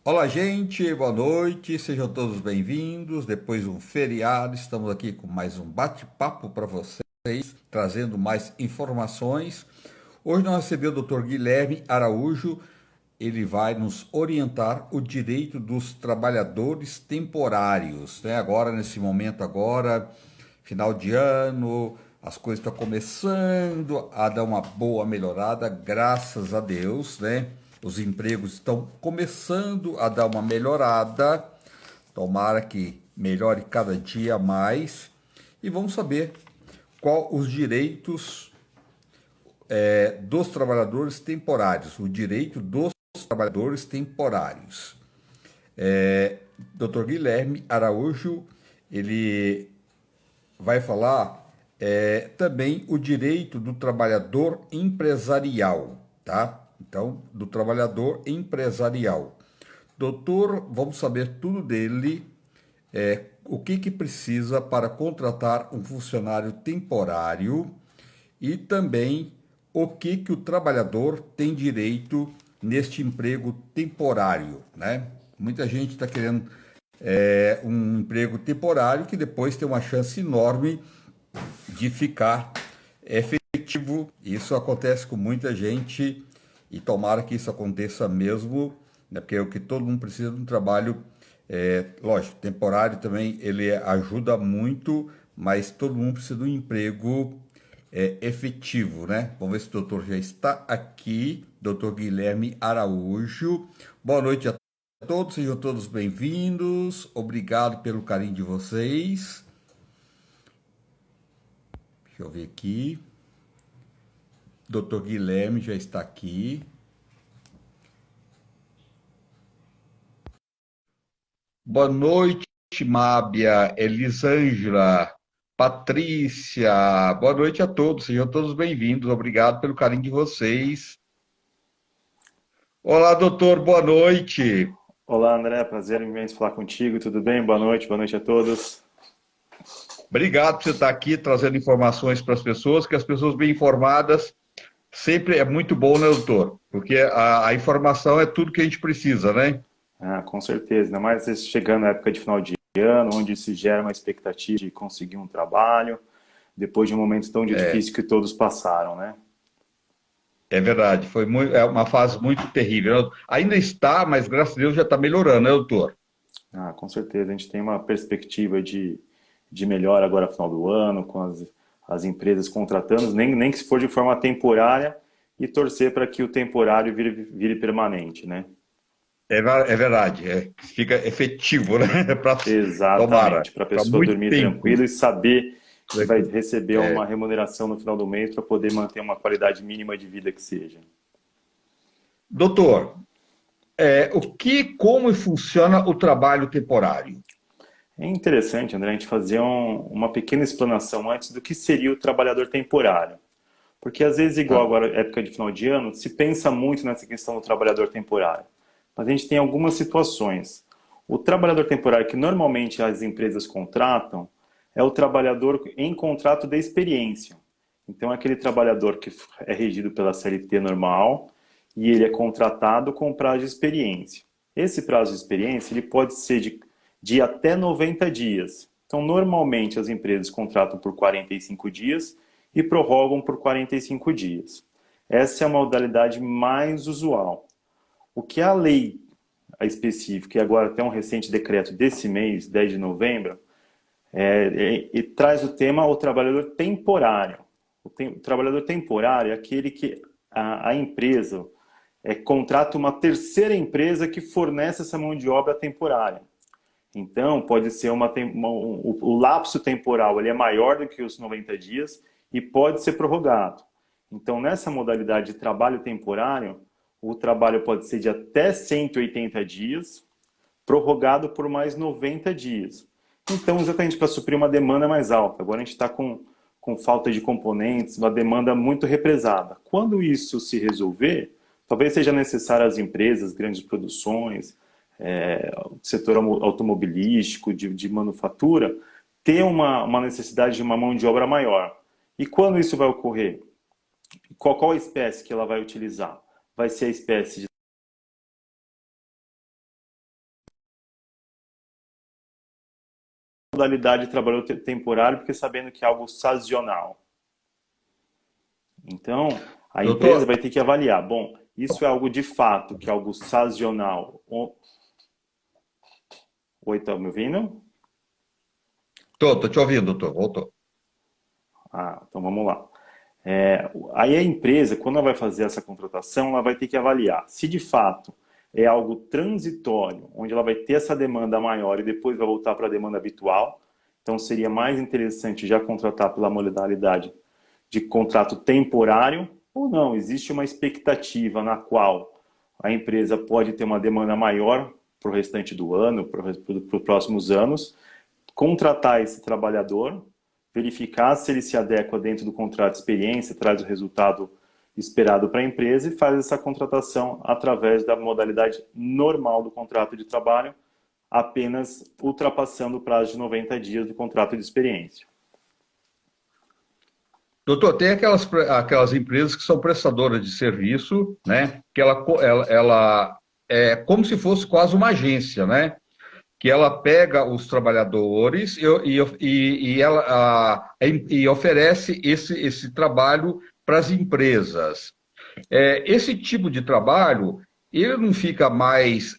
Olá, gente, boa noite, sejam todos bem-vindos. Depois de um feriado, estamos aqui com mais um bate-papo para vocês, trazendo mais informações. Hoje nós recebemos o Dr. Guilherme Araújo, ele vai nos orientar o direito dos trabalhadores temporários, né? Agora, nesse momento agora, final de ano, as coisas estão começando a dar uma boa melhorada, graças a Deus, né? Os empregos estão começando a dar uma melhorada. Tomara que melhore cada dia mais. E vamos saber qual os direitos dos trabalhadores temporários. O direito dos trabalhadores temporários. Dr. Guilherme Araújo, ele vai falar também o direito do trabalhador empresarial, tá? Então, do trabalhador empresarial. Doutor, vamos saber tudo dele, o que precisa para contratar um funcionário temporário e também o que o trabalhador tem direito neste emprego temporário, né? Muita gente está querendo um emprego temporário que depois tem uma chance enorme de ficar efetivo. Isso acontece com muita gente e tomara que isso aconteça mesmo, né? Porque é o que todo mundo precisa de um trabalho, lógico, temporário também ele ajuda muito, mas todo mundo precisa de um emprego efetivo, né? Vamos ver se o doutor já está aqui, doutor Guilherme Araújo. Boa noite a todos, sejam todos bem-vindos. Obrigado pelo carinho de vocês. Deixa eu ver aqui. Doutor Guilherme já está aqui. Boa noite, Mábia, Elisângela, Patrícia. Boa noite a todos, sejam todos bem-vindos. Obrigado pelo carinho de vocês. Olá, doutor, boa noite. Olá, André, prazer imenso falar contigo. Tudo bem? Boa noite a todos. Obrigado por você estar aqui trazendo informações para as pessoas, que as pessoas bem informadas sempre é muito bom, né, doutor? Porque a informação é tudo que a gente precisa, né? Ah, com certeza, ainda mais chegando a época de final de ano, onde se gera uma expectativa de conseguir um trabalho, depois de um momento tão difícil que todos passaram, né? É verdade, é uma fase muito terrível. Ainda está, mas graças a Deus já está melhorando, né, doutor? Ah, com certeza, a gente tem uma perspectiva de melhora agora no final do ano, com as empresas contratando, nem que se for de forma temporária, e torcer para que o temporário vire permanente, né? É verdade, fica efetivo, né? Tomara, Exatamente, para a para pessoa muito dormir tempo. tranquilo e saber que vai receber uma remuneração no final do mês para poder manter uma qualidade mínima de vida que seja. Doutor, como funciona o trabalho temporário? É interessante, André, a gente fazer uma pequena explanação antes do que seria o trabalhador temporário. Porque às vezes, igual Tá. agora, época de final de ano, se pensa muito nessa questão do trabalhador temporário. Mas a gente tem algumas situações. O trabalhador temporário que normalmente as empresas contratam é o trabalhador em contrato de experiência. Então é aquele trabalhador que é regido pela CLT normal e ele é contratado com prazo de experiência. Esse prazo de experiência ele pode ser de até 90 dias. Então, normalmente as empresas contratam por 45 dias e prorrogam por 45 dias. Essa é a modalidade mais usual. O que a lei específica, e agora até um recente decreto desse mês, 10 de novembro, traz o tema o trabalhador temporário. O trabalhador temporário é aquele que a empresa contrata uma terceira empresa que fornece essa mão de obra temporária. Então, pode ser o lapso temporal ele é maior do que os 90 dias e pode ser prorrogado. Então, nessa modalidade de trabalho temporário, o trabalho pode ser de até 180 dias, prorrogado por mais 90 dias. Então, exatamente para suprir uma demanda mais alta. Agora a gente está com falta de componentes, uma demanda muito represada. Quando isso se resolver, talvez seja necessário às empresas, grandes produções, setor automobilístico, de manufatura, ter uma necessidade de uma mão de obra maior. E quando isso vai ocorrer? Qual a espécie que ela vai utilizar? Vai ser a espécie de modalidade de trabalho temporário, porque sabendo que é algo sazonal. Então, a empresa Doutor, vai ter que avaliar, bom, isso é algo de fato, que é algo sazonal. Oi, tá me ouvindo? tô te ouvindo, doutor. Voltou. Ah, então vamos lá. Aí a empresa, quando ela vai fazer essa contratação, ela vai ter que avaliar se de fato é algo transitório, onde ela vai ter essa demanda maior e depois vai voltar para a demanda habitual. Então seria mais interessante já contratar pela modalidade de contrato temporário ou não. Existe uma expectativa na qual a empresa pode ter uma demanda maior para o restante do ano, para os próximos anos, contratar esse trabalhador, verificar se ele se adequa dentro do contrato de experiência, traz o resultado esperado para a empresa e faz essa contratação através da modalidade normal do contrato de trabalho, apenas ultrapassando o prazo de 90 dias do contrato de experiência. Doutor, tem aquelas empresas que são prestadoras de serviço, né? Que ela é como se fosse quase uma agência, né? Que ela pega os trabalhadores e oferece esse trabalho para as empresas. Esse tipo de trabalho, ele não fica mais,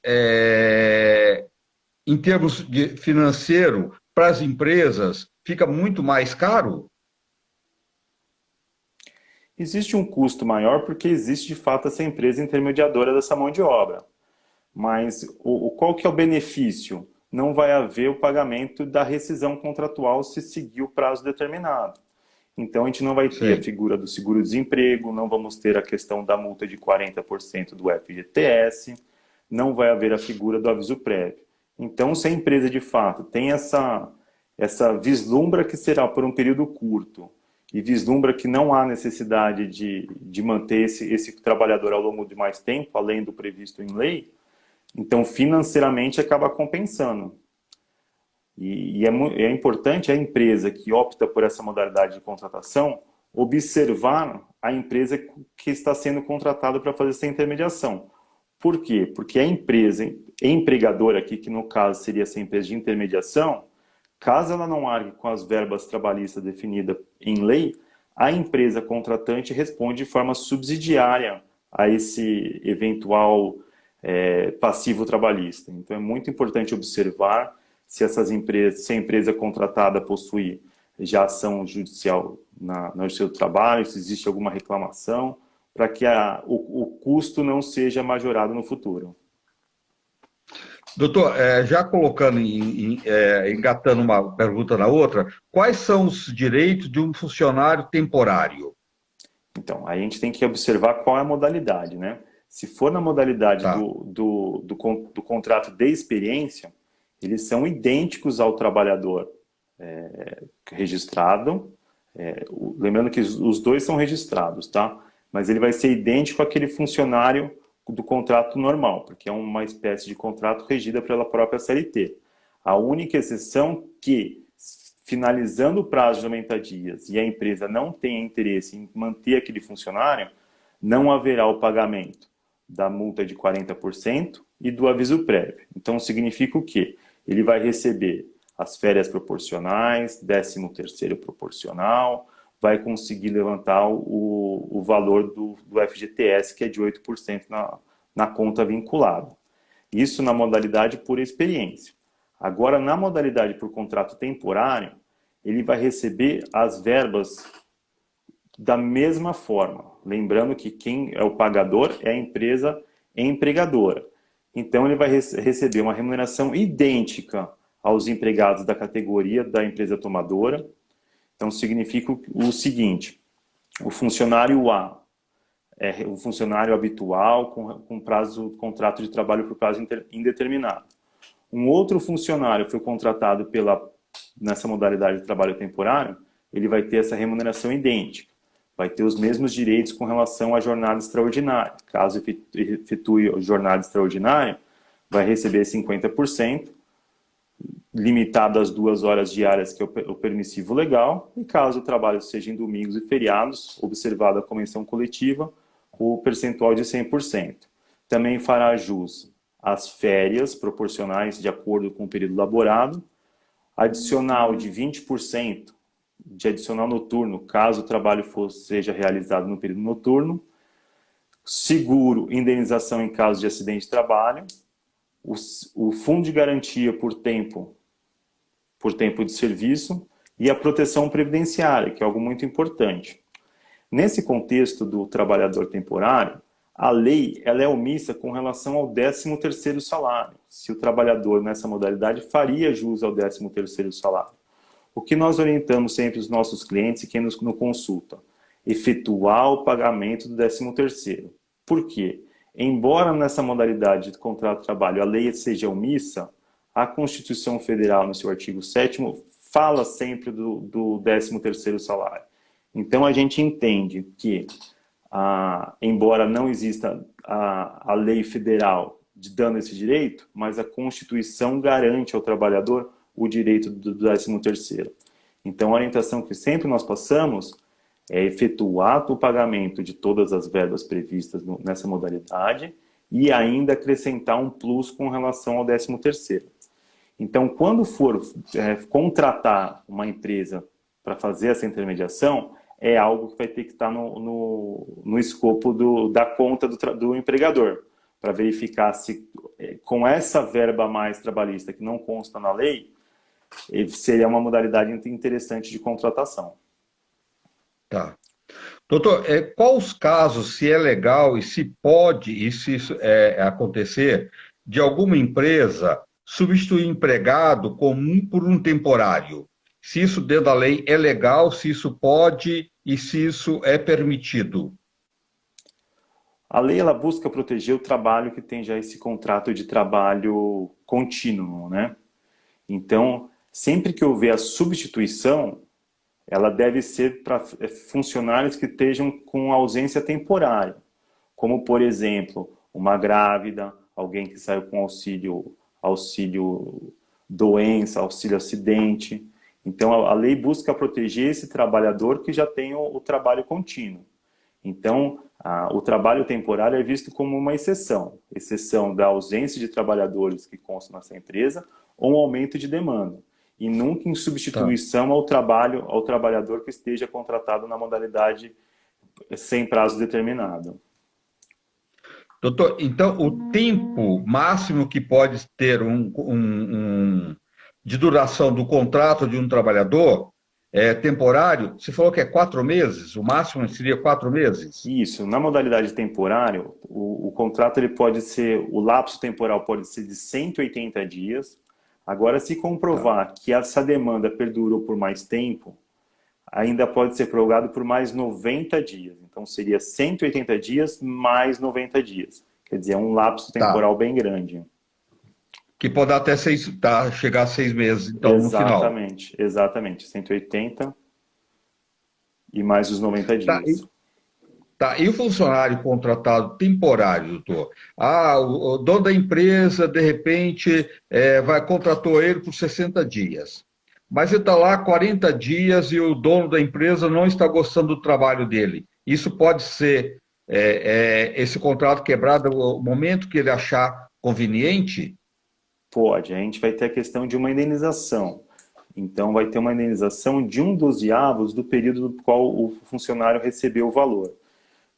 em termos de financeiro, para as empresas, fica muito mais caro? Existe um custo maior porque existe de fato essa empresa intermediadora dessa mão de obra. Mas qual que é o benefício? Não vai haver o pagamento da rescisão contratual se seguir o prazo determinado. Então a gente não vai ter a Sei. figura do seguro-desemprego, não vamos ter a questão da multa de 40% do FGTS, não vai haver a figura do aviso prévio. Então, se a empresa de fato tem essa vislumbra que será por um período curto e vislumbra que não há necessidade de manter esse trabalhador ao longo de mais tempo, além do previsto em lei, então financeiramente acaba compensando. É importante a empresa que opta por essa modalidade de contratação observar a empresa que está sendo contratada para fazer essa intermediação. Por quê? Porque a empresa empregadora aqui, que no caso seria essa empresa de intermediação, caso ela não arque com as verbas trabalhistas definidas em lei, a empresa contratante responde de forma subsidiária a esse eventual passivo trabalhista. Então é muito importante observar se a empresa contratada possui já ação judicial no seu trabalho, se existe alguma reclamação, para que o custo não seja majorado no futuro. Doutor, já colocando, engatando uma pergunta na outra, quais são os direitos de um funcionário temporário? Então, aí a gente tem que observar qual é a modalidade, né? Se for na modalidade Tá, do contrato de experiência, eles são idênticos ao trabalhador registrado. Lembrando que os dois são registrados, tá? Mas ele vai ser idêntico àquele funcionário do contrato normal, porque é uma espécie de contrato regida pela própria CLT. A única exceção que, finalizando o prazo de 90 dias e a empresa não tenha interesse em manter aquele funcionário, não haverá o pagamento da multa de 40% e do aviso prévio. Então, significa o quê? Ele vai receber as férias proporcionais, 13º proporcional, vai conseguir levantar o valor do FGTS, que é de 8% na conta vinculada. Isso na modalidade por experiência. Agora, na modalidade por contrato temporário, ele vai receber as verbas da mesma forma. Lembrando que quem é o pagador é a empresa empregadora. Então, ele vai receber uma remuneração idêntica aos empregados da categoria da empresa tomadora. Então, significa o seguinte: o funcionário A é um funcionário habitual com contrato de trabalho por prazo indeterminado. Um outro funcionário foi contratado nessa modalidade de trabalho temporário, ele vai ter essa remuneração idêntica. Vai ter os mesmos direitos com relação à jornada extraordinária. Caso efetue a jornada extraordinária, vai receber 50%, limitado às 2 horas diárias, que é o permissivo legal, e caso o trabalho seja em domingos e feriados, observada a convenção coletiva, o percentual de 100%. Também fará jus às férias proporcionais de acordo com o período laborado, adicional de 20% de adicional noturno, caso o trabalho seja realizado no período noturno, seguro, indenização em caso de acidente de trabalho, o fundo de garantia por tempo de serviço e a proteção previdenciária, que é algo muito importante. Nesse contexto do trabalhador temporário, a lei ela é omissa com relação ao 13º salário, se o trabalhador nessa modalidade faria jus ao 13º salário. O que nós orientamos sempre os nossos clientes e quem nos consulta? Efetuar o pagamento do 13º. Por quê? Embora nessa modalidade de contrato de trabalho a lei seja omissa, a Constituição Federal, no seu artigo 7º, fala sempre do 13º salário. Então, a gente entende que, embora não exista a lei federal dando esse direito, mas a Constituição garante ao trabalhador o direito do 13º. Então, a orientação que sempre nós passamos é efetuar o pagamento de todas as verbas previstas nessa modalidade e ainda acrescentar um plus com relação ao 13º. Então, quando for contratar uma empresa para fazer essa intermediação, é algo que vai ter que estar no escopo da conta do empregador, para verificar se com essa verba a mais trabalhista que não consta na lei, seria uma modalidade interessante de contratação. Tá. Doutor, quais os casos, se é legal e se pode, e se isso acontecer, de alguma empresa substituir empregado comum por um temporário? Se isso dentro da lei é legal, se isso pode e se isso é permitido? A lei ela busca proteger o trabalho que tem já esse contrato de trabalho contínuo, né? Então, sempre que houver a substituição, ela deve ser para funcionários que estejam com ausência temporária, como, por exemplo, uma grávida, alguém que saiu com auxílio doença, auxílio acidente. Então, a lei busca proteger esse trabalhador que já tem o trabalho contínuo. Então, o trabalho temporário é visto como uma exceção da ausência de trabalhadores que constam nessa empresa ou um aumento de demanda, e nunca em substituição ao trabalhador que esteja contratado na modalidade sem prazo determinado. Doutor, então o tempo máximo que pode ter de duração do contrato de um trabalhador temporário, você falou que é 4 meses? O máximo seria 4 meses? Isso. Na modalidade temporário, o contrato o lapso temporal pode ser de 180 dias. Agora, se comprovar que essa demanda perdurou por mais tempo, ainda pode ser prorrogado por mais 90 dias. Então, seria 180 dias mais 90 dias. Quer dizer, é um lapso temporal bem grande. Que pode até chegar a 6 meses, então, no final. Exatamente. 180 e mais os 90 dias. E o funcionário contratado temporário, doutor? O dono da empresa, de repente, contratou ele por 60 dias. Mas ele está lá 40 dias e o dono da empresa não está gostando do trabalho dele. Isso pode ser esse contrato quebrado no momento que ele achar conveniente? Pode. A gente vai ter a questão de uma indenização. Então, vai ter uma indenização de 1/12 do período do qual o funcionário recebeu o valor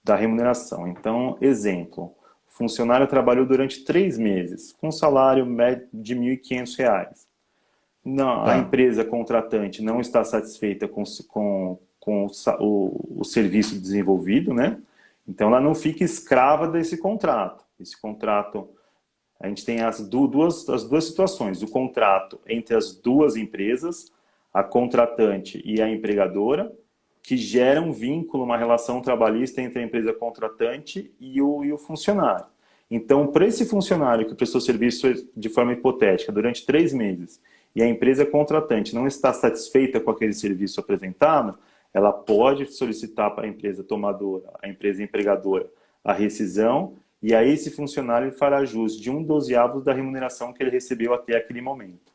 da remuneração. Então, exemplo, o funcionário trabalhou durante 3 meses, com salário médio de R$ 1.500. A empresa contratante não está satisfeita com o serviço desenvolvido, né? Então, ela não fica escrava desse contrato. Esse contrato, a gente tem as duas situações. O contrato entre as duas empresas, a contratante e a empregadora, que gera um vínculo, uma relação trabalhista entre a empresa contratante e o funcionário. Então, para esse funcionário que prestou serviço de forma hipotética durante 3 meses e a empresa contratante não está satisfeita com aquele serviço apresentado, ela pode solicitar para a empresa tomadora, a empresa empregadora, a rescisão, e aí esse funcionário fará jus de 1/12 da remuneração que ele recebeu até aquele momento.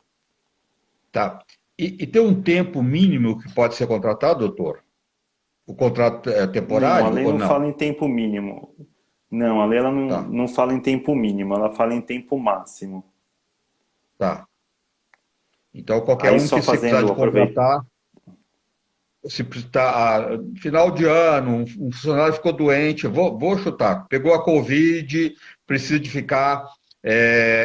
Tá. E tem um tempo mínimo que pode ser contratado, doutor? O contrato é temporário? Não, a lei ou não fala em tempo mínimo. Não, a lei ela não fala em tempo mínimo, ela fala em tempo máximo. Tá. Então, qualquer Aí um só que você precisar fazendo, de aproveita. contratar, se precisar, final de ano, um funcionário ficou doente, vou chutar, pegou a Covid, precisa de ficar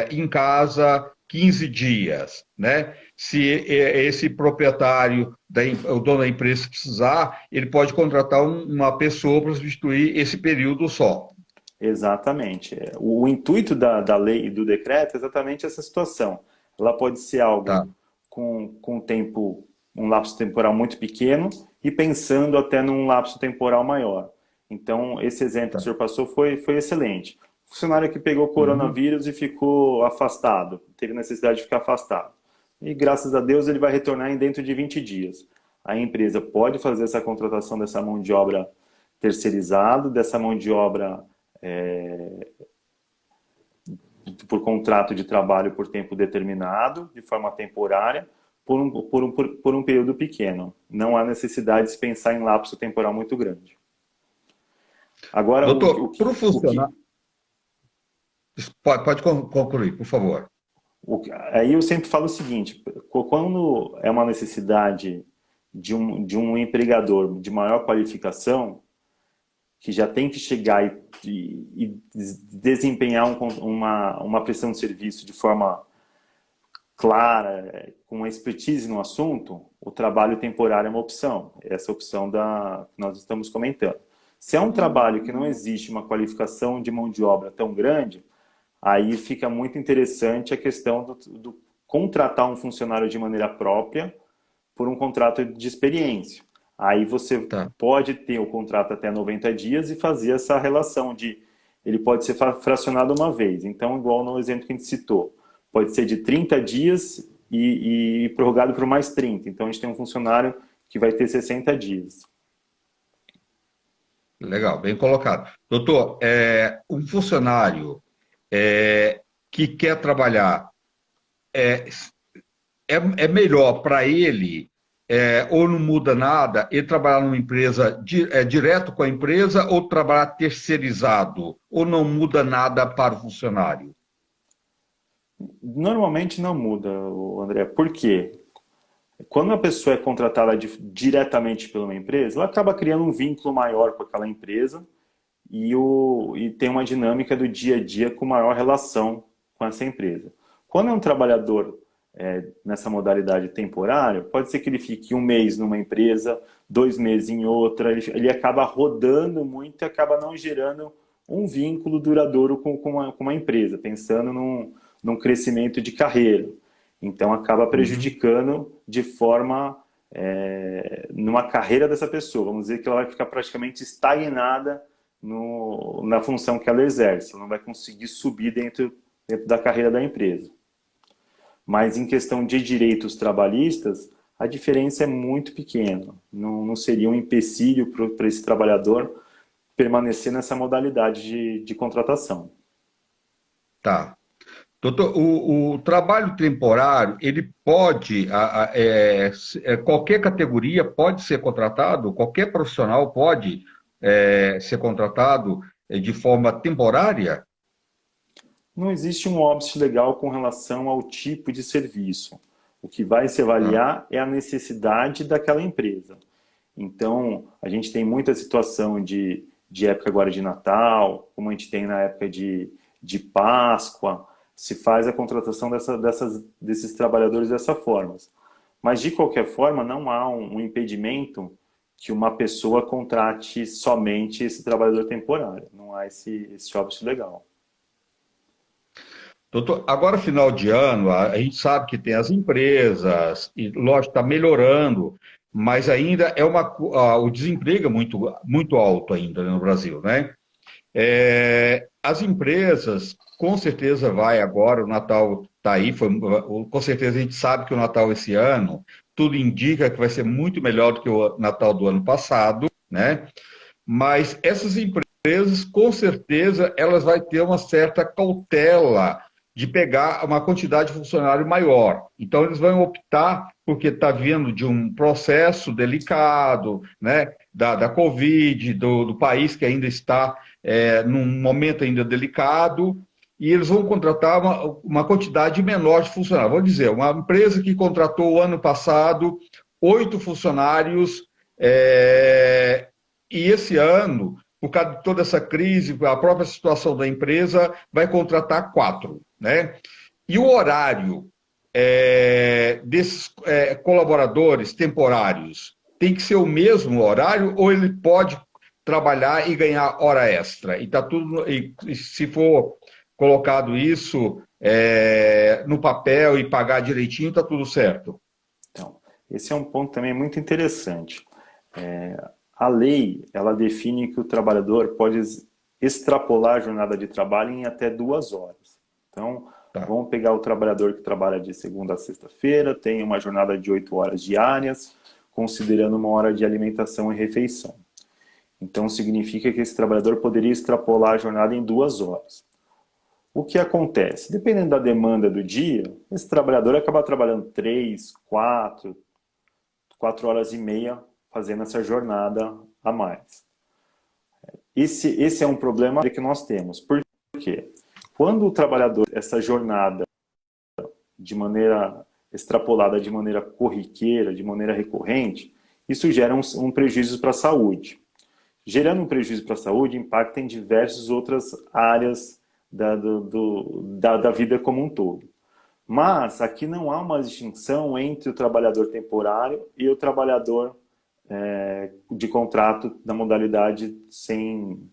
em casa 15 dias, né? Se esse proprietário, o dono da empresa precisar, ele pode contratar uma pessoa para substituir esse período só. Exatamente. O intuito da lei e do decreto é exatamente essa situação. Ela pode ser algo Tá, com tempo, um lapso temporal muito pequeno e pensando até num lapso temporal maior. Então, esse exemplo que o tá. senhor passou foi excelente. Funcionário que pegou Uhum. coronavírus e ficou afastado, teve necessidade de ficar afastado. E graças a Deus ele vai retornar em dentro de 20 dias. A empresa pode fazer essa contratação dessa mão de obra terceirizada, dessa mão de obra por contrato de trabalho por tempo determinado, de forma temporária, por um período pequeno. Não há necessidade de se pensar em lapso temporal muito grande. Agora, Doutor, para o funcionário. Pode concluir, por favor. aí eu sempre falo o seguinte: quando é uma necessidade de um empregador de maior qualificação, que já tem que chegar e desempenhar uma prestação de serviço de forma clara, com expertise no assunto, o trabalho temporário é uma opção. Essa opção que nós estamos comentando. Se é um trabalho que não existe uma qualificação de mão de obra tão grande, aí fica muito interessante a questão do contratar um funcionário de maneira própria por um contrato de experiência. Aí você Tá. pode ter o contrato até 90 dias e fazer essa relação de ele pode ser fracionado uma vez. Então, igual no exemplo que a gente citou, pode ser de 30 dias e prorrogado por mais 30. Então, a gente tem um funcionário que vai ter 60 dias. Legal, bem colocado. Doutor, um funcionário que quer trabalhar, é, é melhor para ele, ou não muda nada, ele trabalhar numa empresa direto com a empresa ou trabalhar terceirizado, ou não muda nada para o funcionário? Normalmente não muda, André. Por quê? Quando a pessoa é contratada diretamente pela uma empresa, ela acaba criando um vínculo maior com aquela empresa e tem uma dinâmica do dia a dia com maior relação com essa empresa. Quando é um trabalhador nessa modalidade temporária, pode ser que ele fique um mês numa empresa, 2 meses em outra, ele acaba rodando muito e acaba não gerando um vínculo duradouro com uma empresa, pensando num crescimento de carreira. Então acaba Uhum. prejudicando de forma numa carreira dessa pessoa. Vamos dizer que ela vai ficar praticamente estagnada na função que ela exerce. Ela não vai conseguir subir dentro da carreira da empresa. Mas em questão de direitos trabalhistas, a diferença é muito pequena. Não seria um empecilho para esse trabalhador permanecer nessa modalidade de contratação. Tá. Doutor, o trabalho temporário, ele pode, qualquer categoria pode ser contratado, qualquer profissional pode ser contratado de forma temporária? Não existe um óbice legal com relação ao tipo de serviço. O que vai se Tá. avaliar é a necessidade daquela empresa. Então, a gente tem muita situação de época agora de Natal, como a gente tem na época de Páscoa, se faz a contratação desses trabalhadores dessa forma. Mas, de qualquer forma, não há um impedimento que uma pessoa contrate somente esse trabalhador temporário. Não há esse óbice legal. Doutor, agora final de ano, a gente sabe que tem as empresas, e lógico, está melhorando, mas ainda o desemprego é muito alto ainda no Brasil, né? As empresas, com certeza vai agora, o Natal está aí, com certeza a gente sabe que o Natal esse ano, tudo indica que vai ser muito melhor do que o Natal do ano passado, né? Mas essas empresas, com certeza, elas vão ter uma certa cautela de pegar uma quantidade de funcionário maior. Então, eles vão optar, porque está vindo de um processo delicado, né, da Covid, do país que ainda está num momento ainda delicado, e eles vão contratar uma quantidade menor de funcionários. Vou dizer, uma empresa que contratou ano passado 8 funcionários, e esse ano, por causa de toda essa crise, a própria situação da empresa, vai contratar 4, né? E o horário desses colaboradores temporários tem que ser o mesmo horário ou ele pode trabalhar e ganhar hora extra? E tá tudo, e se for colocado isso no papel e pagar direitinho, tá tudo certo. Então, esse é um ponto também muito interessante. A lei, ela define que o trabalhador pode extrapolar a jornada de trabalho em até 2 horas. Então, Tá, vamos pegar o trabalhador que trabalha de segunda a sexta-feira, tem uma jornada de 8 horas diárias, considerando 1 hora de alimentação e refeição. Então, significa que esse trabalhador poderia extrapolar a jornada em 2 horas. O que acontece? Dependendo da demanda do dia, esse trabalhador acaba trabalhando 3, 4 horas e meia fazendo essa jornada a mais. Esse é um problema que nós temos. Por quê? Quando o trabalhador, essa jornada de maneira extrapolada, de maneira corriqueira, de maneira recorrente, isso gera um prejuízo para a saúde. Gerando um prejuízo para a saúde, impacta em diversas outras áreas da vida como um todo. Mas aqui não há uma distinção entre o trabalhador temporário e o trabalhador de contrato da modalidade sem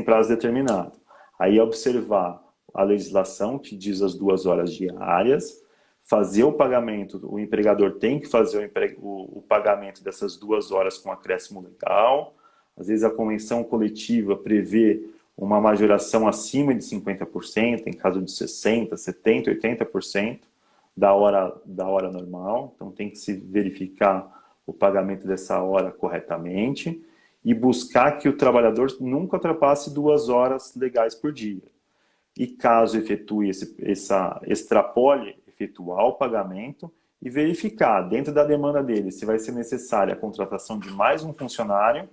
prazo determinado. Aí é observar a legislação que diz as 2 horas diárias, fazer o pagamento, o empregador tem que fazer o pagamento dessas 2 horas com acréscimo legal. Às vezes a convenção coletiva prevê uma majoração acima de 50%, em caso de 60%, 70%, 80% da hora normal. Então tem que se verificar o pagamento dessa hora corretamente e buscar que o trabalhador nunca ultrapasse 2 horas legais por dia. E caso efetue extrapole, efetuar o pagamento e verificar dentro da demanda dele se vai ser necessária a contratação de mais um funcionário,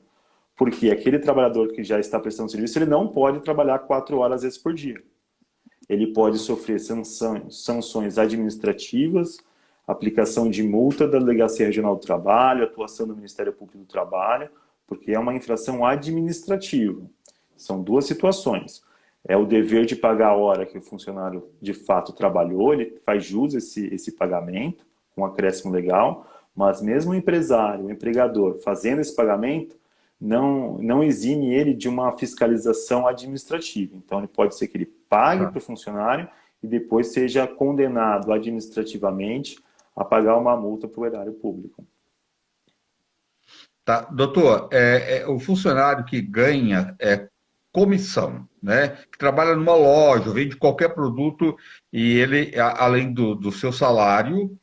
porque aquele trabalhador que já está prestando serviço, ele não pode trabalhar 4 horas vezes por dia. Ele pode sofrer sanções administrativas, aplicação de multa da Delegacia Regional do Trabalho, atuação do Ministério Público do Trabalho, porque é uma infração administrativa. São 2 situações. É o dever de pagar a hora que o funcionário de fato trabalhou, ele faz jus esse pagamento, com acréscimo legal, mas mesmo o empresário, o empregador, fazendo esse pagamento, não exime ele de uma fiscalização administrativa. Então, ele pode ser que ele pague tá. para o funcionário e depois seja condenado administrativamente a pagar uma multa para o erário público. Tá. Doutor, o funcionário que ganha comissão, né? Que trabalha numa loja, vende qualquer produto e ele, além do seu salário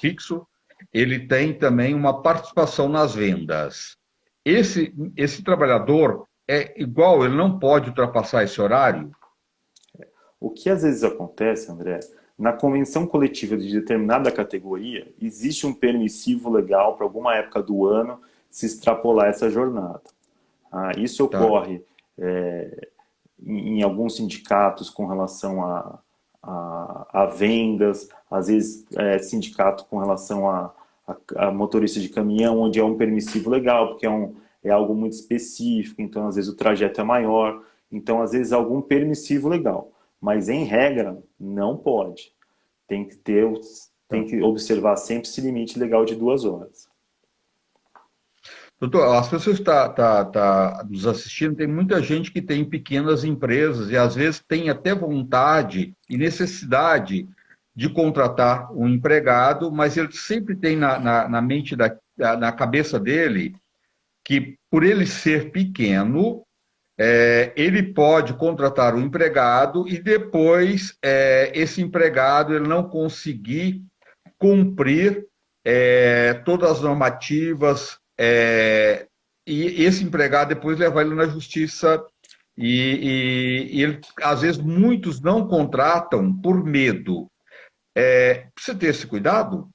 fixo, ele tem também uma participação nas vendas. Esse trabalhador é igual, ele não pode ultrapassar esse horário? O que às vezes acontece, André, na convenção coletiva de determinada categoria, existe um permissivo legal para alguma época do ano se extrapolar essa jornada. Isso Tá. ocorre em alguns sindicatos com relação a vendas, às vezes sindicato com relação a motorista de caminhão, onde é um permissivo legal, porque é algo muito específico, então às vezes o trajeto é maior, então às vezes algum permissivo legal. Mas em regra, não pode. Tem que tem Tá. que observar sempre esse limite legal de 2 horas. Doutor, as pessoas que tá nos assistindo, tem muita gente que tem pequenas empresas e às vezes tem até vontade e necessidade de contratar um empregado, mas ele sempre tem na mente, na cabeça dele, que por ele ser pequeno, ele pode contratar um empregado e depois esse empregado ele não conseguir cumprir todas as normativas, e esse empregado depois levar ele na justiça e ele, às vezes muitos não contratam por medo. Precisa ter esse cuidado?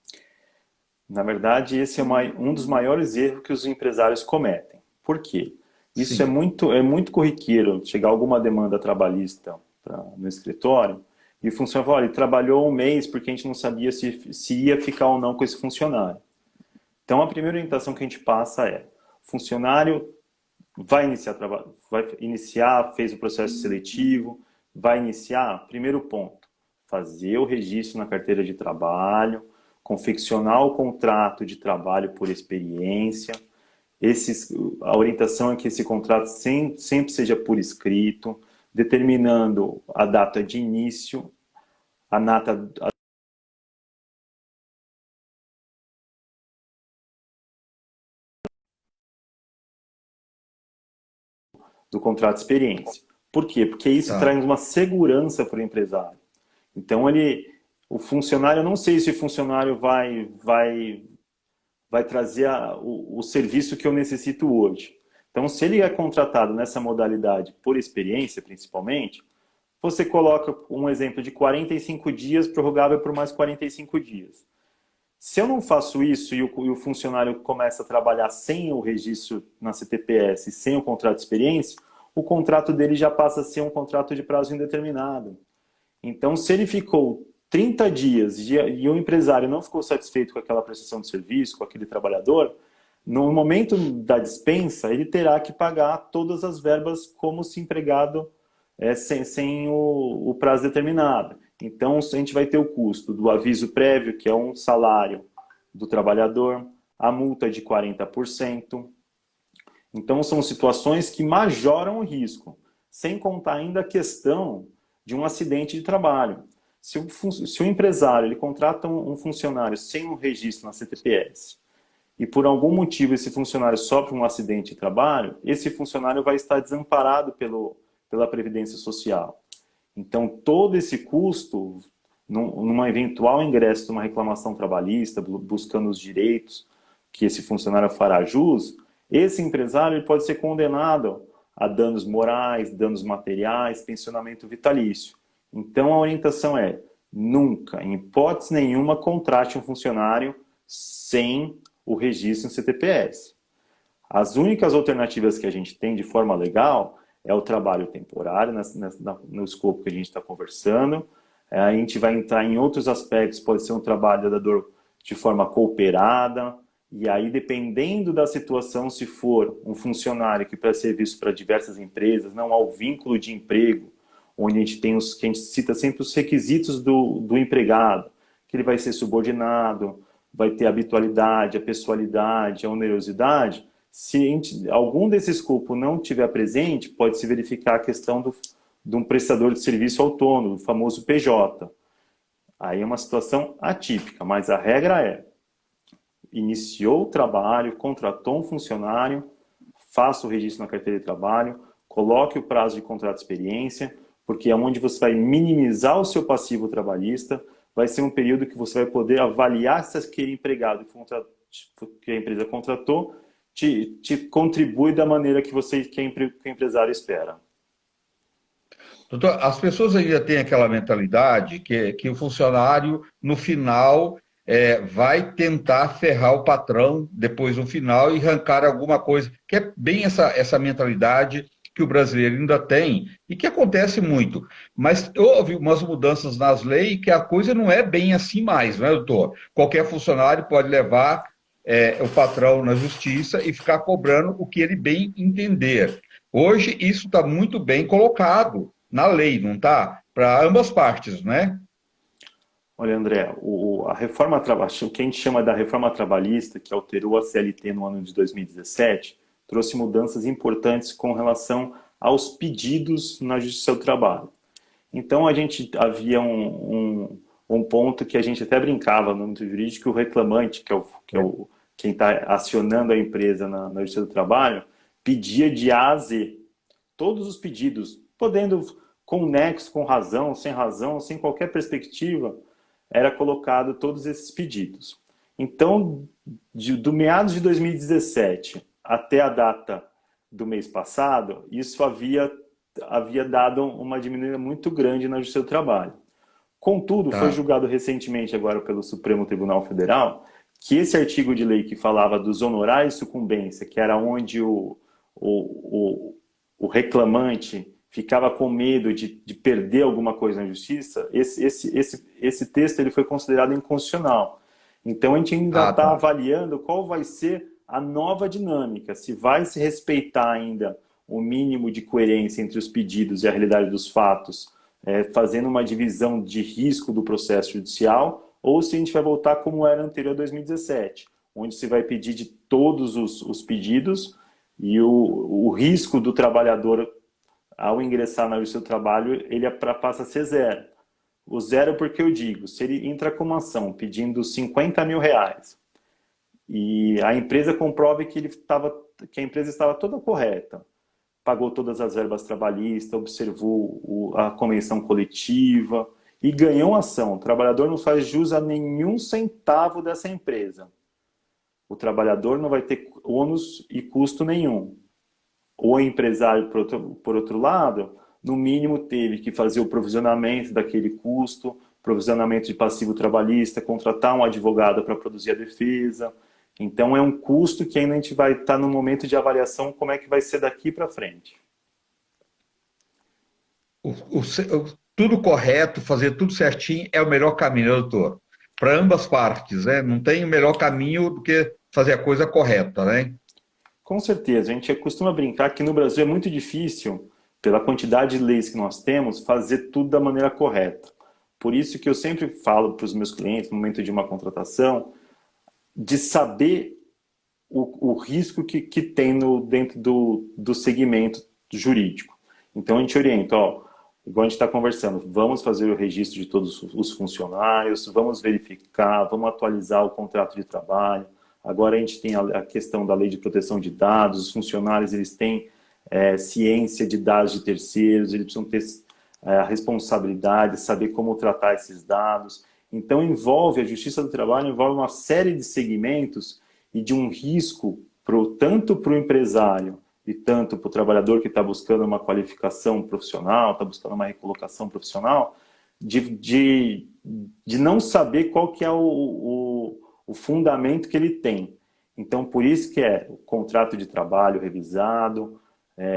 Na verdade, esse é um dos maiores erros que os empresários cometem. Por quê? Isso sim, é muito corriqueiro, chegar alguma demanda trabalhista no escritório, e o funcionário fala, olha, ele trabalhou um mês porque a gente não sabia se ia ficar ou não com esse funcionário. Então, a primeira orientação que a gente passa é, o funcionário vai iniciar trabalho, vai iniciar, fez o processo seletivo, vai iniciar, primeiro ponto, fazer o registro na carteira de trabalho, confeccionar o contrato de trabalho por experiência. A orientação é que esse contrato sempre seja por escrito, determinando a data de início, a data do contrato de experiência. Por quê? Porque isso tá, traz uma segurança para o empresário. Então, o funcionário, eu não sei se o funcionário vai trazer o serviço que eu necessito hoje. Então, se ele é contratado nessa modalidade por experiência, principalmente, você coloca um exemplo de 45 dias, prorrogável por mais 45 dias. Se eu não faço isso e o funcionário começa a trabalhar sem o registro na CTPS, sem o contrato de experiência, o contrato dele já passa a ser um contrato de prazo indeterminado. Então, se ele ficou 30 dias e o empresário não ficou satisfeito com aquela prestação de serviço, com aquele trabalhador, no momento da dispensa, ele terá que pagar todas as verbas como se empregado sem o prazo determinado. Então, a gente vai ter o custo do aviso prévio, que é um salário do trabalhador, a multa de 40%. Então, são situações que majoram o risco, sem contar ainda a questão de um acidente de trabalho. Se o empresário ele contrata um funcionário sem um registro na CTPS e por algum motivo esse funcionário sofre um acidente de trabalho, esse funcionário vai estar desamparado pela Previdência Social. Então, todo esse custo, numa eventual ingresso de uma reclamação trabalhista, buscando os direitos que esse funcionário fará jus, esse empresário ele pode ser condenado a danos morais, danos materiais, pensionamento vitalício. Então, a orientação é, nunca, em hipótese nenhuma, contrate um funcionário sem o registro em CTPS. As únicas alternativas que a gente tem de forma legal é o trabalho temporário, no escopo que a gente está conversando. A gente vai entrar em outros aspectos, pode ser um trabalhador de forma cooperada, e aí, dependendo da situação, se for um funcionário que presta serviço para diversas empresas, não há o vínculo de emprego, onde a gente tem que a gente cita sempre os requisitos do empregado, que ele vai ser subordinado, vai ter a habitualidade, a pessoalidade, a onerosidade. Se algum desse escopo não estiver presente, pode-se verificar a questão de um prestador de serviço autônomo, o famoso PJ. Aí é uma situação atípica, mas a regra é, iniciou o trabalho, contratou um funcionário, faça o registro na carteira de trabalho, coloque o prazo de contrato de experiência, porque é onde você vai minimizar o seu passivo trabalhista, vai ser um período que você vai poder avaliar se aquele empregado que a empresa contratou te contribui da maneira que o empresário espera. Doutor, as pessoas ainda têm aquela mentalidade que o funcionário, no final, vai tentar ferrar o patrão depois no final e arrancar alguma coisa, que é bem essa mentalidade que o brasileiro ainda tem e que acontece muito. Mas houve umas mudanças nas leis que a coisa não é bem assim mais, não é, doutor? Qualquer funcionário pode levar o patrão na justiça e ficar cobrando o que ele bem entender. Hoje, isso está muito bem colocado na lei, não está? Para ambas partes, né? Olha, André, a reforma trabalhista, o que a gente chama da reforma trabalhista, que alterou a CLT no ano de 2017, trouxe mudanças importantes com relação aos pedidos na Justiça do Trabalho. Então, a gente havia um ponto que a gente até brincava no âmbito jurídico, que o reclamante, quem está acionando a empresa na Justiça do Trabalho, pedia de A a Z todos os pedidos, podendo, com nexo, com razão, sem qualquer perspectiva, era colocado todos esses pedidos. Então, do meados de 2017 até a data do mês passado, isso havia dado uma diminuição muito grande na Justiça do Trabalho. Contudo, foi Tá. julgado recentemente agora pelo Supremo Tribunal Federal que esse artigo de lei que falava dos honorários de sucumbência, que era onde o o reclamante ficava com medo de perder alguma coisa na justiça, esse texto ele foi considerado inconstitucional. Então, a gente ainda Ah, está tá. avaliando qual vai ser a nova dinâmica, se vai se respeitar ainda o mínimo de coerência entre os pedidos e a realidade dos fatos, fazendo uma divisão de risco do processo judicial, ou se a gente vai voltar como era anterior a 2017, onde se vai pedir de todos os pedidos e o risco do trabalhador ao ingressar na justiça do trabalho, ele passa a ser zero. O zero porque eu digo, se ele entra com uma ação pedindo 50 mil reais e a empresa comprove que a empresa estava toda correta, pagou todas as verbas trabalhistas, observou a convenção coletiva e ganhou a ação. O trabalhador não faz jus a nenhum centavo dessa empresa. O trabalhador não vai ter ônus e custo nenhum. O empresário, por outro lado, no mínimo teve que fazer o provisionamento daquele custo, provisionamento de passivo trabalhista, contratar um advogado para produzir a defesa. Então é um custo que ainda a gente vai estar no momento de avaliação como é que vai ser daqui para frente. Tudo correto, fazer tudo certinho é o melhor caminho, né, doutor? Para ambas partes, né? Não tem o melhor caminho do que fazer a coisa correta, né? Com certeza, a gente costuma brincar que no Brasil é muito difícil, pela quantidade de leis que nós temos, fazer tudo da maneira correta. Por isso que eu sempre falo para os meus clientes, no momento de uma contratação, de saber o risco que tem dentro do segmento jurídico. Então a gente orienta, ó, igual a gente está conversando, vamos fazer o registro de todos os funcionários, vamos verificar, vamos atualizar o contrato de trabalho. Agora a gente tem a questão da lei de proteção de dados, os funcionários eles têm ciência de dados de terceiros, eles precisam ter a responsabilidade, saber como tratar esses dados. Então envolve, a Justiça do Trabalho envolve uma série de segmentos e de um risco tanto para o empresário e tanto para o trabalhador que está buscando uma qualificação profissional, está buscando uma recolocação profissional, de não saber qual que é o fundamento que ele tem. Então, por isso que é o contrato de trabalho revisado,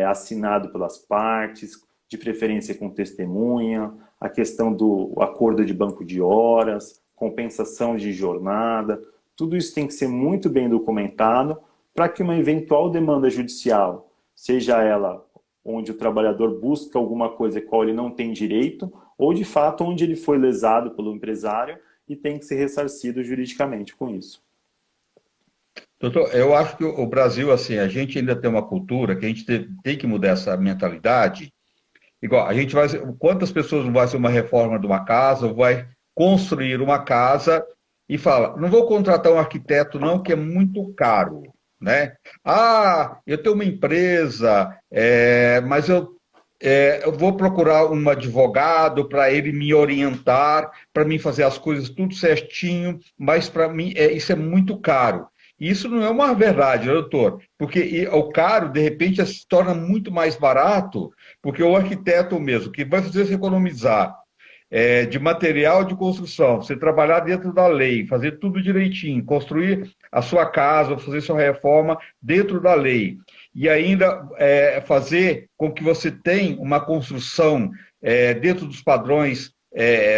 assinado pelas partes, de preferência com testemunha, a questão do acordo de banco de horas, compensação de jornada, tudo isso tem que ser muito bem documentado para que uma eventual demanda judicial, seja ela onde o trabalhador busca alguma coisa a qual ele não tem direito, ou de fato onde ele foi lesado pelo empresário e tem que ser ressarcido juridicamente com isso. Doutor, eu acho que o Brasil, assim, a gente ainda tem uma cultura que a gente tem que mudar essa mentalidade. Igual, a gente vai. Quantas pessoas não vai ser uma reforma de uma casa, ou vai construir uma casa e fala, não vou contratar um arquiteto, não, que é muito caro, né? Ah, eu tenho uma empresa, mas eu vou procurar um advogado para ele me orientar, para mim fazer as coisas tudo certinho, mas para mim isso é muito caro. Isso não é uma verdade, né, doutor? Porque o caro, de repente, se torna muito mais barato, porque o arquiteto mesmo, que vai fazer você economizar de material de construção, você trabalhar dentro da lei, fazer tudo direitinho, construir a sua casa, fazer sua reforma dentro da lei, e ainda fazer com que você tenha uma construção dentro dos padrões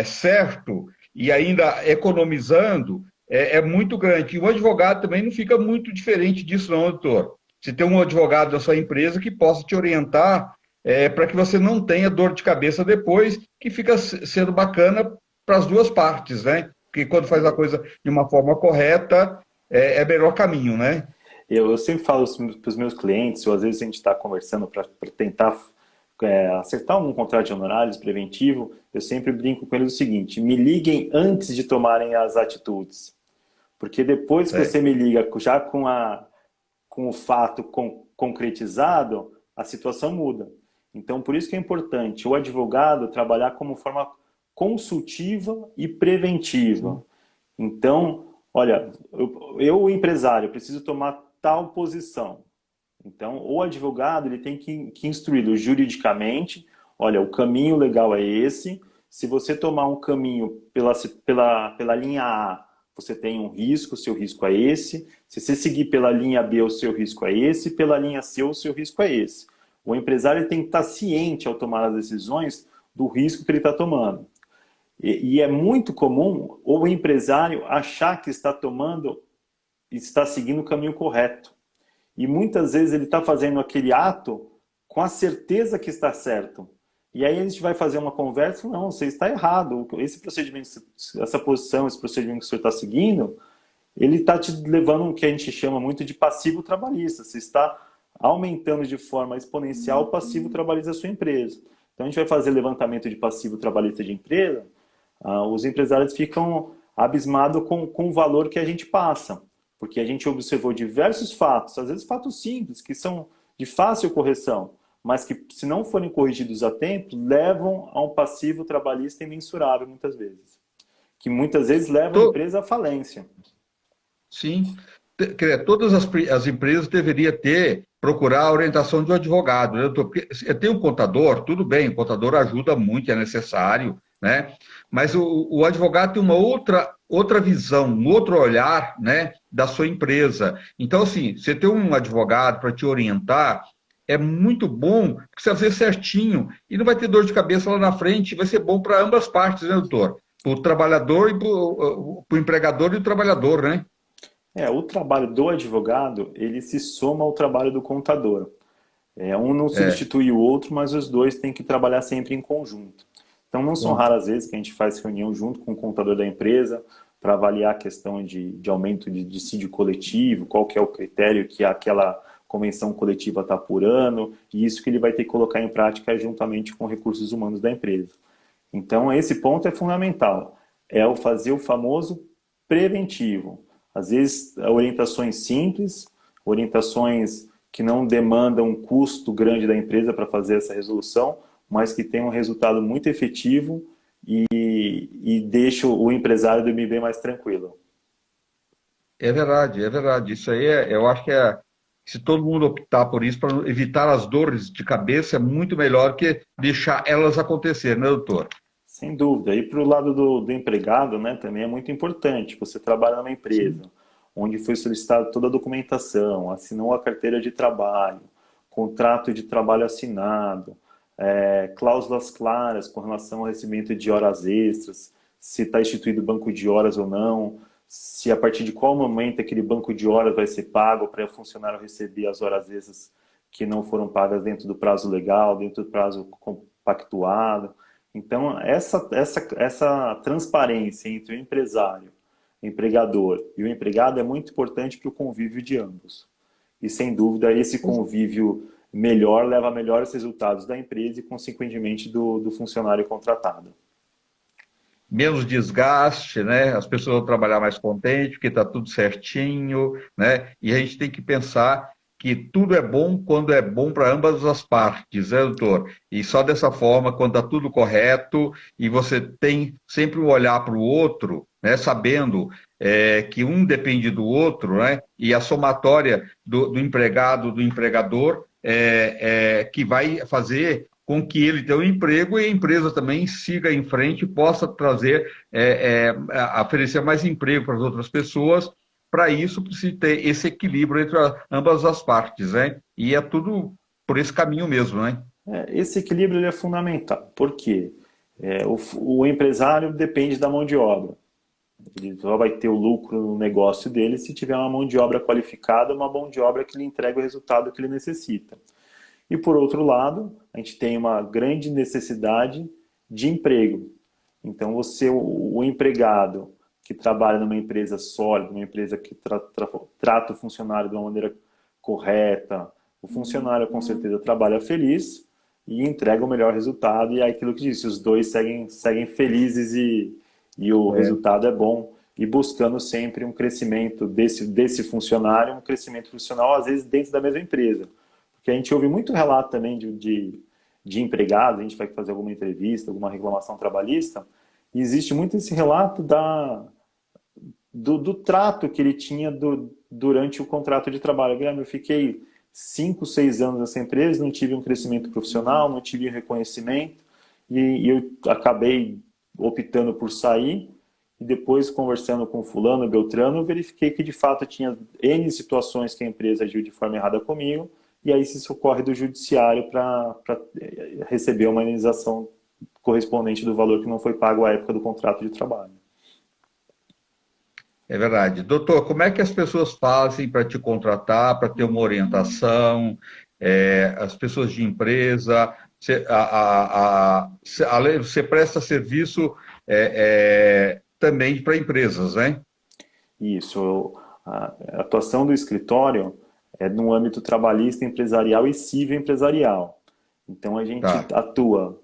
certo, e ainda economizando, é muito grande. E o advogado também não fica muito diferente disso, não, doutor. Você tem um advogado da sua empresa que possa te orientar para que você não tenha dor de cabeça depois, que fica sendo bacana para as duas partes, né? Porque quando faz a coisa de uma forma correta, é melhor caminho, né? Eu sempre falo para os meus clientes, ou às vezes a gente está conversando para tentar acertar um contrato de honorários preventivo, eu sempre brinco com eles o seguinte: me liguem antes de tomarem as atitudes. Porque depois que você me liga já com o fato concretizado, a situação muda. Então, por isso que é importante o advogado trabalhar como forma consultiva e preventiva. Então, olha, o empresário, preciso tomar tal posição. Então, o advogado ele tem que instruí-lo juridicamente. Olha, o caminho legal é esse. Se você tomar um caminho pela linha A, você tem um risco, o seu risco é esse. Se você seguir pela linha B, o seu risco é esse. Pela linha C, o seu risco é esse. O empresário tem que estar ciente ao tomar as decisões do risco que ele está tomando. E é muito comum o empresário achar que está seguindo o caminho correto. E muitas vezes ele está fazendo aquele ato com a certeza que está certo. E aí a gente vai fazer uma conversa, não, você está errado. Esse procedimento, essa posição, esse procedimento que você está seguindo, ele está te levando o que a gente chama muito de passivo trabalhista. Você está aumentando de forma exponencial o passivo trabalhista da sua empresa. Então a gente vai fazer levantamento de passivo trabalhista de empresa, os empresários ficam abismados com o valor que a gente passa. Porque a gente observou diversos fatos, às vezes fatos simples, que são de fácil correção, mas que, se não forem corrigidos a tempo, levam a um passivo trabalhista imensurável, muitas vezes. Que muitas vezes levam a empresa à falência. Sim. Todas as empresas deveriam procurar a orientação de um advogado, né? Porque eu tenho um contador, tudo bem, o contador ajuda muito, é necessário, né? Mas o advogado tem uma outra visão, um outro olhar, né, da sua empresa. Então, assim, você ter um advogado para te orientar é muito bom, porque você vai fazer certinho e não vai ter dor de cabeça lá na frente, vai ser bom para ambas partes, né, doutor? Para o trabalhador e para o empregador e o trabalhador, né? O trabalho do advogado, ele se soma ao trabalho do contador. Um não substitui o outro, mas os dois têm que trabalhar sempre em conjunto. Então, não são raras vezes que a gente faz reunião junto com o contador da empresa para avaliar a questão de aumento de dissídio coletivo, qual que é o critério que aquela convenção coletiva está apurando, e isso que ele vai ter que colocar em prática juntamente com recursos humanos da empresa. Então, esse ponto é fundamental. É o fazer o famoso preventivo. Às vezes, orientações simples, orientações que não demandam um custo grande da empresa para fazer essa resolução, mas que tem um resultado muito efetivo e deixa o empresário dormir bem mais tranquilo. É verdade, é verdade. Isso aí, eu acho que se todo mundo optar por isso, para evitar as dores de cabeça, é muito melhor que deixar elas acontecer, né, doutor? Sem dúvida. E para o lado do empregado, né, também é muito importante. Você trabalha numa empresa onde foi solicitada toda a documentação, assinou a carteira de trabalho, contrato de trabalho assinado, cláusulas claras com relação ao recebimento de horas extras, se está instituído banco de horas ou não, se a partir de qual momento aquele banco de horas vai ser pago para o funcionário receber as horas extras que não foram pagas dentro do prazo legal, dentro do prazo compactuado. Então, essa transparência entre o empresário, o empregador e o empregado é muito importante para o convívio de ambos. E, sem dúvida, esse convívio melhor leva a melhores resultados da empresa e, consequentemente, do funcionário contratado. Menos desgaste, né? As pessoas vão trabalhar mais contentes, porque está tudo certinho, né? E a gente tem que pensar que tudo é bom quando é bom para ambas as partes, né, doutor? E só dessa forma, quando está tudo correto e você tem sempre um olhar para o outro, né? Sabendo que um depende do outro, né? E a somatória do empregado, do empregador, que vai fazer com que ele tenha um emprego e a empresa também siga em frente e possa trazer, oferecer mais emprego para as outras pessoas. Para isso, precisa ter esse equilíbrio entre ambas as partes, né? E é tudo por esse caminho mesmo, né? Esse equilíbrio ele é fundamental. Por quê? O empresário depende da mão de obra. Ele só vai ter o lucro no negócio dele se tiver uma mão de obra qualificada, uma mão de obra que lhe entrega o resultado que ele necessita. E, por outro lado, a gente tem uma grande necessidade de emprego. Então, o empregado que trabalha numa empresa sólida, uma empresa que trata o funcionário de uma maneira correta, o funcionário, com certeza, trabalha feliz e entrega o melhor resultado. E é aquilo que disse, os dois seguem felizes e o resultado é bom. E buscando sempre um crescimento desse funcionário, um crescimento profissional, às vezes, dentro da mesma empresa. Porque a gente ouve muito relato também de empregados, a gente vai fazer alguma entrevista, alguma reclamação trabalhista, e existe muito esse relato do trato que ele tinha durante o contrato de trabalho. Guilherme, eu fiquei 5, 6 anos nessa empresa, não tive um crescimento profissional, não tive um reconhecimento, e eu acabei optando por sair, e depois, conversando com fulano, Beltrano, eu verifiquei que de fato tinha N situações que a empresa agiu de forma errada comigo, e aí se socorre do judiciário para receber uma indenização correspondente do valor que não foi pago à época do contrato de trabalho. É verdade. Doutor, como é que as pessoas fazem para te contratar, para ter uma orientação, as pessoas de empresa, você presta serviço também para empresas, né? Isso, a atuação do escritório é no âmbito trabalhista, empresarial e civil empresarial. Então a gente Tá. atua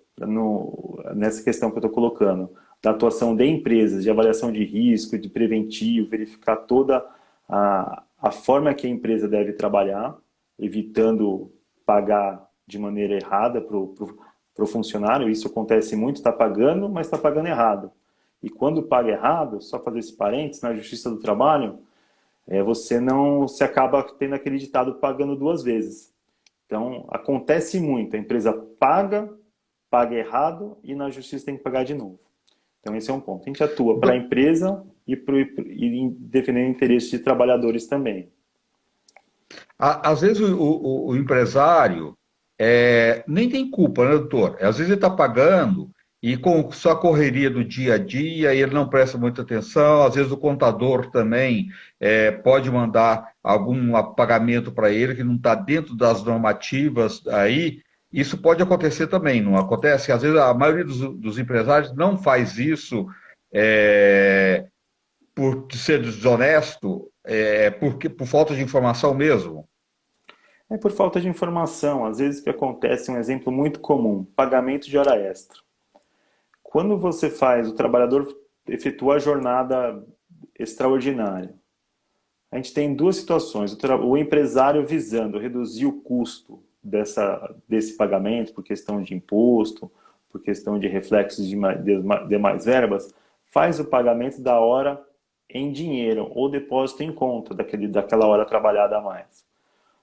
nessa questão que eu estou colocando, da atuação de empresas, de avaliação de risco, de preventivo, verificar toda a forma que a empresa deve trabalhar, evitando pagar de maneira errada para o funcionário. Isso acontece muito, está pagando, mas está pagando errado. E quando paga errado, só fazer esse parênteses, na Justiça do Trabalho, você não se acaba tendo aquele ditado pagando duas vezes. Então, acontece muito, a empresa paga errado e na Justiça tem que pagar de novo. Então, esse é um ponto. A gente atua para a empresa e defendendo interesses de trabalhadores também. Às vezes o empresário nem tem culpa, né, doutor? Às vezes ele está pagando e com sua correria do dia a dia ele não presta muita atenção. Às vezes o contador também pode mandar algum pagamento para ele que não está dentro das normativas aí. Isso pode acontecer também, não acontece? Às vezes a maioria dos empresários não faz isso é, por ser desonesto, por falta de informação mesmo. É por falta de informação. Às vezes o que acontece, um exemplo muito comum, pagamento de hora extra. Quando você faz, o trabalhador efetua a jornada extraordinária. A gente tem duas situações. O empresário visando reduzir o custo desse pagamento por questão de imposto, por questão de reflexos de demais verbas, faz o pagamento da hora em dinheiro ou depósito em conta daquela hora trabalhada a mais.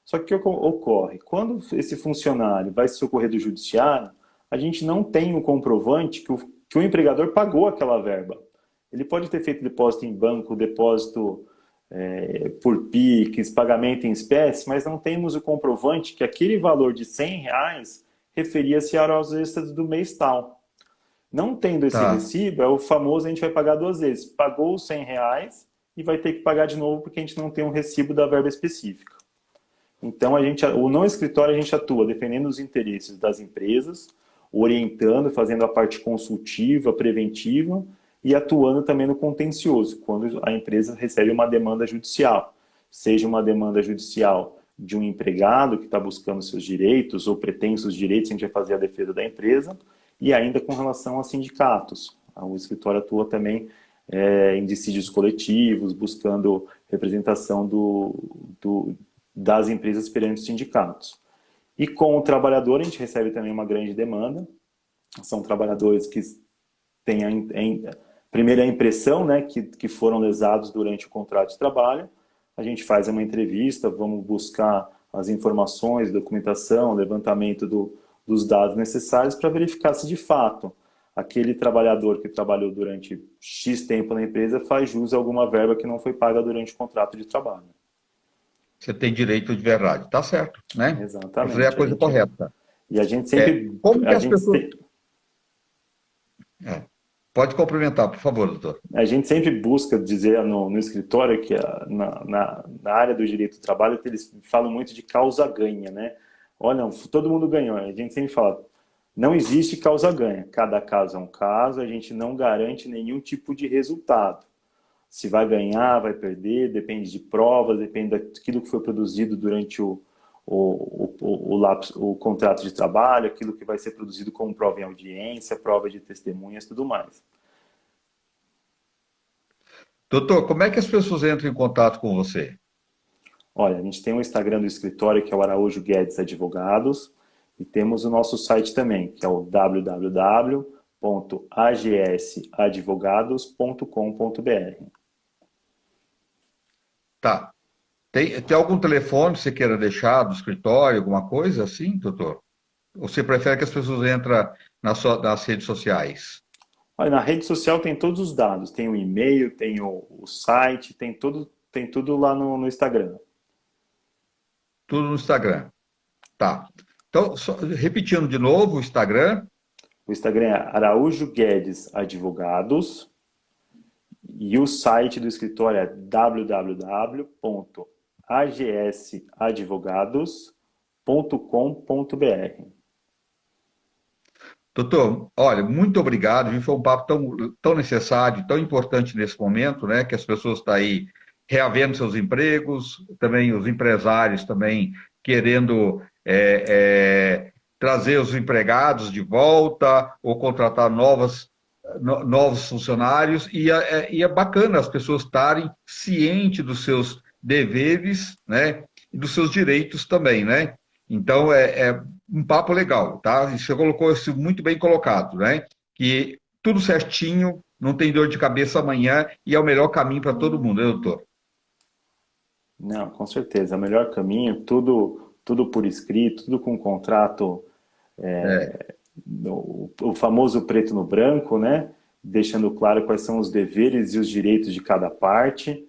Só que o que ocorre? Quando esse funcionário vai se socorrer do judiciário, a gente não tem o comprovante que o empregador pagou aquela verba. Ele pode ter feito depósito em banco, depósito por PIX, pagamento em espécie, mas não temos o comprovante que aquele valor de R$ 100 referia-se às horas extras do mês tal. Não tendo esse Tá. recibo, é o famoso a gente vai pagar duas vezes. Pagou os R$ 100 e vai ter que pagar de novo porque a gente não tem um recibo da verba específica. Então, o não escritório a gente atua defendendo os interesses das empresas, orientando, fazendo a parte consultiva, preventiva e atuando também no contencioso, quando a empresa recebe uma demanda judicial. Seja uma demanda judicial de um empregado que está buscando seus direitos ou pretensos direitos, a gente vai fazer a defesa da empresa, e ainda com relação a sindicatos. O escritório atua também em dissídios coletivos, buscando representação das empresas perante os sindicatos. E com o trabalhador, a gente recebe também uma grande demanda. São trabalhadores que têm primeiro a impressão, né, que foram lesados durante o contrato de trabalho. A gente faz uma entrevista, vamos buscar as informações, documentação, levantamento dos dados necessários para verificar se de fato aquele trabalhador que trabalhou durante X tempo na empresa faz jus a alguma verba que não foi paga durante o contrato de trabalho. Você tem direito de verdade, tá certo, né? Exatamente. Fazer a coisa correta. E a gente sempre... Como que as pessoas... Pode complementar, por favor, doutor. A gente sempre busca dizer no escritório que na área do direito do trabalho que eles falam muito de causa-ganha, né? Olha, todo mundo ganhou. A gente sempre fala, não existe causa-ganha. Cada caso é um caso, a gente não garante nenhum tipo de resultado. Se vai ganhar, vai perder, depende de provas, depende daquilo que foi produzido durante o contrato de trabalho, aquilo que vai ser produzido como prova em audiência, prova de testemunhas, tudo mais. Doutor, como é que as pessoas entram em contato com você? Olha, a gente tem o Instagram do escritório, que é o Araújo Guedes Advogados, e temos o nosso site também, que é o www.agsadvogados.com.br. Tá. Tem algum telefone que você queira deixar do escritório, alguma coisa assim, doutor? Ou você prefere que as pessoas entrem nas redes sociais? Olha, na rede social tem todos os dados, tem o e-mail, tem o site, tem tudo lá no Instagram. Tudo no Instagram. Tá. Então, repetindo de novo o Instagram. O Instagram é Araújo Guedes Advogados e o site do escritório é www.agsadvogados.com.br. Doutor, olha, muito obrigado, viu? Foi um papo tão necessário, tão importante nesse momento, né? Que as pessoas estão aí reavendo seus empregos, também os empresários também querendo trazer os empregados de volta ou contratar novos funcionários, e é bacana as pessoas estarem cientes dos seus deveres, né? E dos seus direitos também, né? Então, é um papo legal, tá? E você colocou isso muito bem colocado, né? Que tudo certinho, não tem dor de cabeça amanhã e é o melhor caminho para todo mundo, né, doutor? Não, com certeza. O melhor caminho, tudo por escrito, tudo com contrato, É, o famoso preto no branco, né? Deixando claro quais são os deveres e os direitos de cada parte.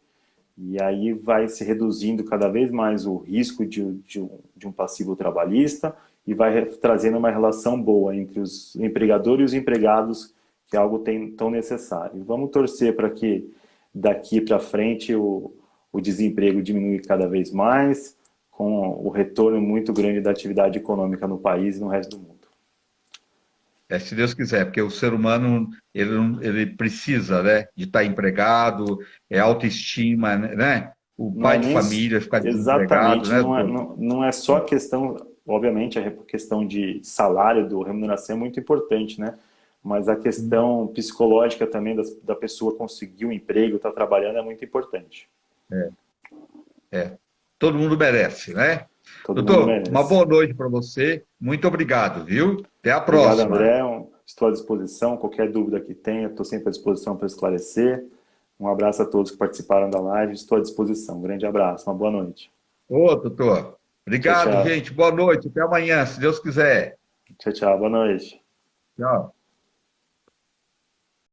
E aí vai se reduzindo cada vez mais o risco de um passivo trabalhista e vai trazendo uma relação boa entre os empregadores e os empregados, que é algo tão necessário. Vamos torcer para que daqui para frente o desemprego diminui cada vez mais, com o retorno muito grande da atividade econômica no país e no resto do mundo. se Deus quiser, porque o ser humano ele precisa, né, de estar empregado, autoestima, né? O Não é pai de nem família ficar desempregado, exatamente, né, doutor? não é só a questão, obviamente, a questão de salário, do remuneração é muito importante, né? Mas a questão psicológica também da pessoa conseguir um emprego, estar trabalhando é muito importante. Todo mundo merece, né? Todo mundo Doutor, uma merece. boa noite para você. Muito obrigado, viu? Até a Obrigado, próxima. André. Estou à disposição. Qualquer dúvida que tenha, estou sempre à disposição para esclarecer. Um abraço a todos que participaram da live. Estou à disposição. Um grande abraço. Uma boa noite. Ô, doutor. Tchau, Obrigado, tchau. gente. Boa noite. Até amanhã, se Deus quiser. Tchau, tchau. Boa noite. Tchau.